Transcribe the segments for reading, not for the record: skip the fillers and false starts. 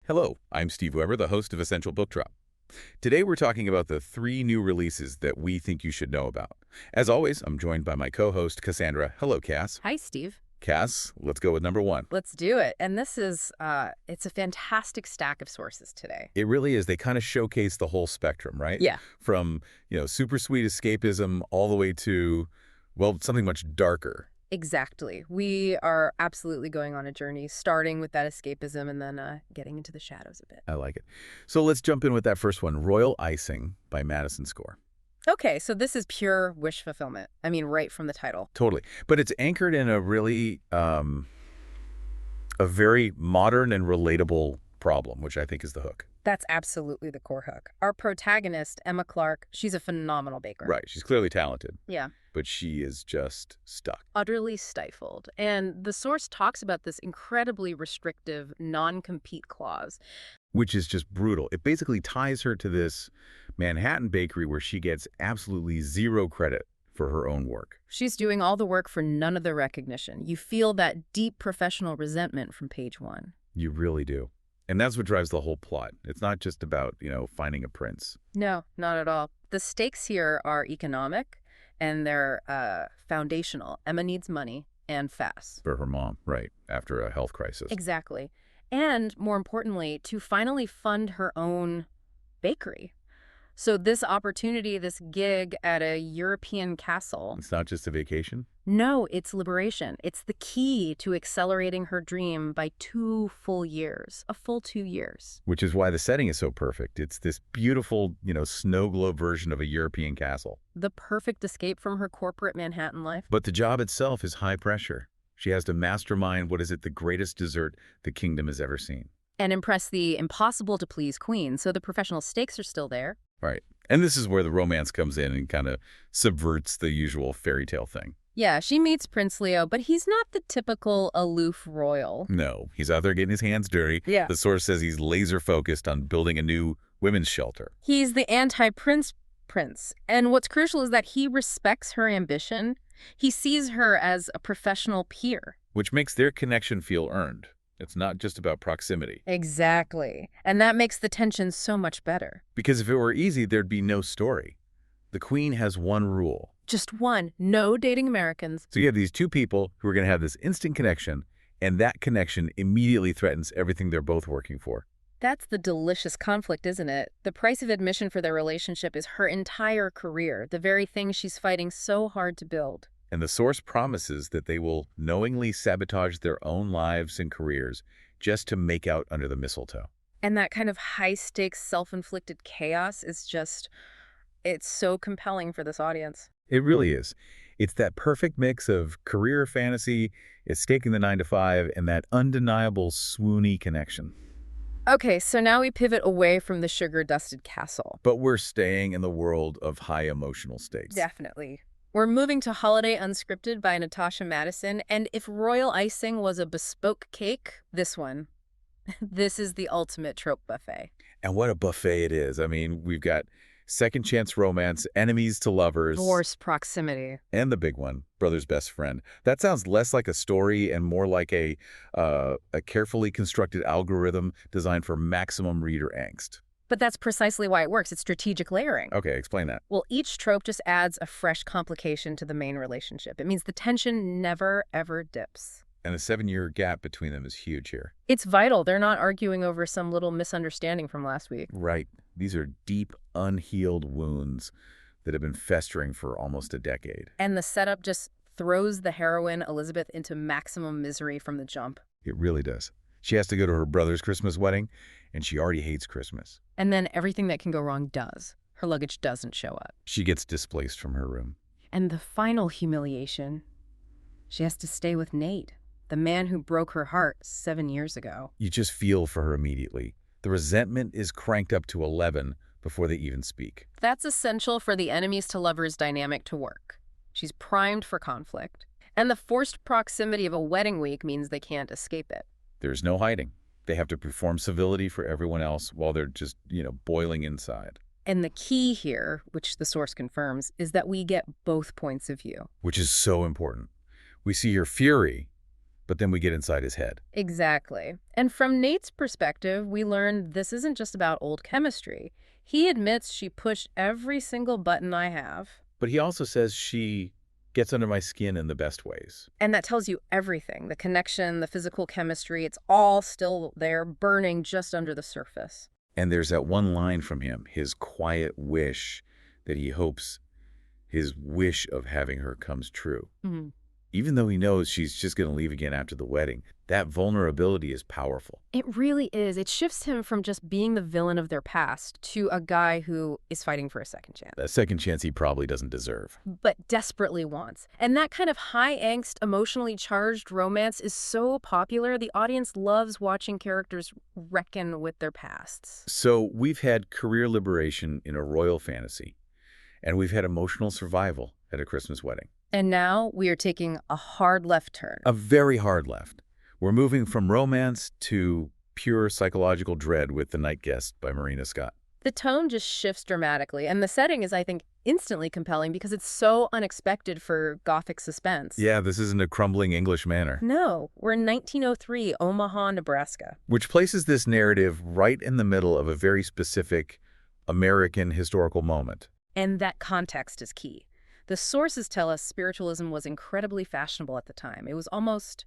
Hello, I'm Steve Weber, the host of Essential Book Drop. Today we're talking about the 3 new releases that we think you should know about. As always, I'm joined by my co-host, Cassandra. Hello, Cass. Hi, Steve. Cass, let's go with number 1. Let's do it. And this is, it's a fantastic stack of sources today. It really is. They kind of showcase the whole spectrum, right? Yeah. From, super sweet escapism all the way to, well, something much darker. Exactly. We are absolutely going on a journey, starting with that escapism and then getting into the shadows a bit. I like it. So let's jump in with that first one, Royal Icing by Madison Score. Okay, so this is pure wish fulfillment. I mean, right from the title. Totally. But it's anchored in a really, a very modern and relatable problem, which I think is the hook. That's absolutely the core hook. Our protagonist, Emma Clark, she's a phenomenal baker. Right. She's clearly talented. Yeah. But she is just stuck. Utterly stifled. And the source talks about this incredibly restrictive non-compete clause. Which is just brutal. It basically ties her to this Manhattan bakery where she gets absolutely zero credit for her own work. She's doing all the work for none of the recognition. You feel that deep professional resentment from page 1. You really do. And that's what drives the whole plot. It's not just about, finding a prince. No, not at all. The stakes here are economic and they're foundational. Emma needs money and fast. For her mom, right, after a health crisis. Exactly. And more importantly, to finally fund her own bakery. So this opportunity, this gig at a European castle. It's not just a vacation? No, it's liberation. It's the key to accelerating her dream by 2 full years, a full 2 years. Which is why the setting is so perfect. It's this beautiful, snow globe version of a European castle. The perfect escape from her corporate Manhattan life. But the job itself is high pressure. She has to mastermind the greatest dessert the kingdom has ever seen. And impress the impossible-to-please queen, so the professional stakes are still there. Right. And this is where the romance comes in and kind of subverts the usual fairy tale thing. Yeah, she meets Prince Leo, but he's not the typical aloof royal. No, he's out there getting his hands dirty. Yeah. The source says he's laser-focused on building a new women's shelter. He's the anti-prince prince. And what's crucial is that he respects her ambition. He sees her as a professional peer. Which makes their connection feel earned. It's not just about proximity. Exactly. And that makes the tension so much better. Because if it were easy, there'd be no story. The queen has one rule. Just one. No dating Americans. So you have these 2 people who are going to have this instant connection, and that connection immediately threatens everything they're both working for. That's the delicious conflict, isn't it? The price of admission for their relationship is her entire career, the very thing she's fighting so hard to build. And the source promises that they will knowingly sabotage their own lives and careers just to make out under the mistletoe. And that kind of high-stakes, self-inflicted chaos is just, it's so compelling for this audience. It really is. It's that perfect mix of career fantasy, escaping the 9-to-5, and that undeniable swoony connection. Okay, so now we pivot away from the sugar-dusted castle. But we're staying in the world of high emotional stakes. Definitely. We're moving to Holiday Unscripted by Natasha Madison, and if Royal Icing was a bespoke cake, this one. This is the ultimate trope buffet. And what a buffet it is. I mean, we've got second chance romance, enemies to lovers. Forced proximity. And the big one, brother's best friend. That sounds less like a story and more like a carefully constructed algorithm designed for maximum reader angst. But that's precisely why it works. It's strategic layering. Okay, explain that. Well, each trope just adds a fresh complication to the main relationship. It means the tension never, ever dips. And the 7-year gap between them is huge here. It's vital. They're not arguing over some little misunderstanding from last week. Right. These are deep, unhealed wounds that have been festering for almost a decade. And the setup just throws the heroine, Elizabeth, into maximum misery from the jump. It really does. She has to go to her brother's Christmas wedding, and she already hates Christmas. And then everything that can go wrong does. Her luggage doesn't show up. She gets displaced from her room. And the final humiliation, she has to stay with Nate, the man who broke her heart 7 years ago. You just feel for her immediately. The resentment is cranked up to 11 before they even speak. That's essential for the enemies to lovers dynamic to work. She's primed for conflict. And the forced proximity of a wedding week means they can't escape it. There's no hiding. They have to perform civility for everyone else while they're just, boiling inside. And the key here, which the source confirms, is that we get both points of view. Which is so important. We see her fury, But then we get inside his head. Exactly. And from Nate's perspective, we learned this isn't just about old chemistry. He admits she pushed every single button I have. But he also says she gets under my skin in the best ways. And that tells you everything. The connection, the physical chemistry, it's all still there, burning just under the surface. And there's that one line from him, his quiet wish that he hopes his wish of having her comes true. Mhm. Even though he knows she's just going to leave again after the wedding, that vulnerability is powerful. It really is. It shifts him from just being the villain of their past to a guy who is fighting for a second chance. A second chance he probably doesn't deserve. But desperately wants. And that kind of high-angst, emotionally charged romance is so popular, the audience loves watching characters reckon with their pasts. So we've had career liberation in a royal fantasy, and we've had emotional survival at a Christmas wedding. And now we are taking a hard left turn. A very hard left. We're moving from romance to pure psychological dread with The Night Guest by Marina Scott. The tone just shifts dramatically, and the setting is, I think, instantly compelling because it's so unexpected for Gothic suspense. Yeah, this isn't a crumbling English manor. No, we're in 1903, Omaha, Nebraska. Which places this narrative right in the middle of a very specific American historical moment. And that context is key. The sources tell us spiritualism was incredibly fashionable at the time. It was almost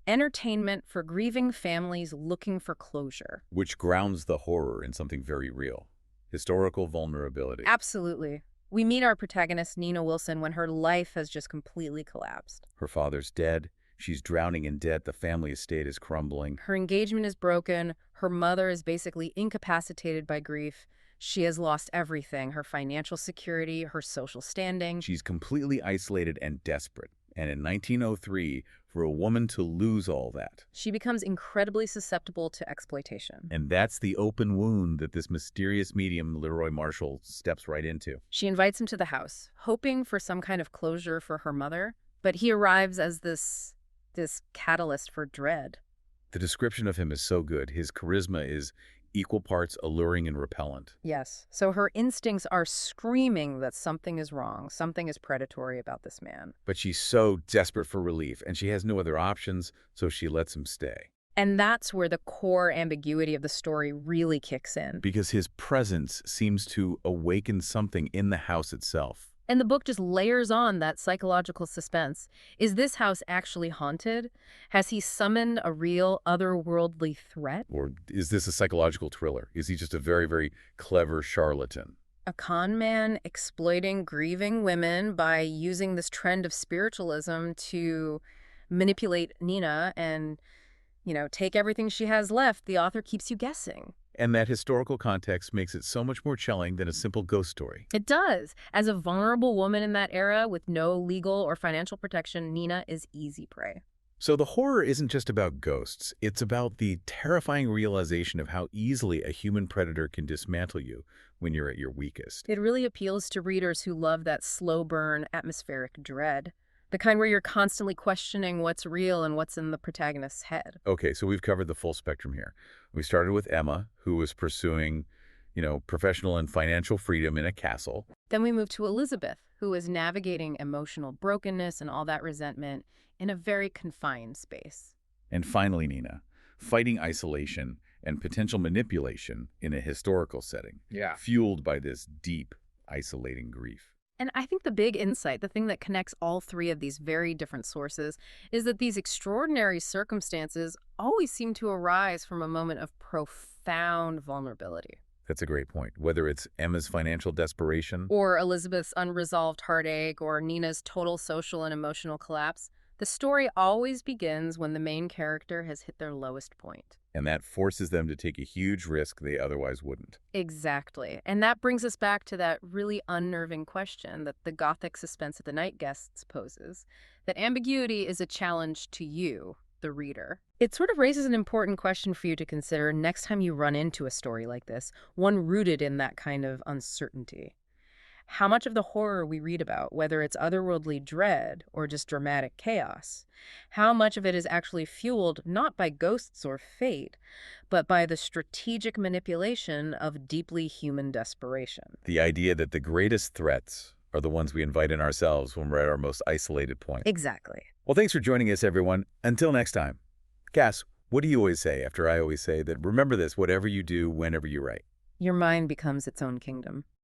entertainment for grieving families looking for closure. Which grounds the horror in something very real. Historical vulnerability. Absolutely. We meet our protagonist, Nina Wilson, when her life has just completely collapsed. Her father's dead. She's drowning in debt. The family estate is crumbling. Her engagement is broken. Her mother is basically incapacitated by grief. She has lost everything, her financial security, her social standing. She's completely isolated and desperate. And in 1903, for a woman to lose all that, she becomes incredibly susceptible to exploitation. And that's the open wound that this mysterious medium, Leroy Marshall, steps right into. She invites him to the house, hoping for some kind of closure for her mother, but he arrives as this catalyst for dread. The description of him is so good. His charisma is equal parts alluring and repellent. Yes. So her instincts are screaming that something is wrong, something is predatory about this man. But she's so desperate for relief, and she has no other options, so she lets him stay. And that's where the core ambiguity of the story really kicks in. Because his presence seems to awaken something in the house itself. And the book just layers on that psychological suspense. Is this house actually haunted? Has he summoned a real otherworldly threat? Or is this a psychological thriller? Is he just a very, very clever charlatan? A con man exploiting grieving women by using this trend of spiritualism to manipulate Nina and, take everything she has left. The author keeps you guessing. And that historical context makes it so much more chilling than a simple ghost story. It does. As a vulnerable woman in that era with no legal or financial protection, Nina is easy prey. So the horror isn't just about ghosts. It's about the terrifying realization of how easily a human predator can dismantle you when you're at your weakest. It really appeals to readers who love that slow burn, atmospheric dread. The kind where you're constantly questioning what's real and what's in the protagonist's head. Okay, so we've covered the full spectrum here. We started with Emma, who was pursuing, professional and financial freedom in a castle. Then we moved to Elizabeth, who is navigating emotional brokenness and all that resentment in a very confined space. And finally, Nina, fighting isolation and potential manipulation in a historical setting. Yeah. Fueled by this deep, isolating grief. And I think the big insight, the thing that connects all three of these very different sources, is that these extraordinary circumstances always seem to arise from a moment of profound vulnerability. That's a great point. Whether it's Emma's financial desperation, or Elizabeth's unresolved heartache, or Nina's total social and emotional collapse, the story always begins when the main character has hit their lowest point. And that forces them to take a huge risk they otherwise wouldn't. Exactly. And that brings us back to that really unnerving question that the Gothic suspense of The Night Guests poses, that ambiguity is a challenge to you, the reader. It sort of raises an important question for you to consider next time you run into a story like this, one rooted in that kind of uncertainty. How much of the horror we read about, whether it's otherworldly dread or just dramatic chaos, how much of it is actually fueled not by ghosts or fate, but by the strategic manipulation of deeply human desperation? The idea that the greatest threats are the ones we invite in ourselves when we're at our most isolated point. Exactly. Well, thanks for joining us, everyone. Until next time. Cass, what do you always say after I always say that remember this, whatever you do, whenever you write? Your mind becomes its own kingdom.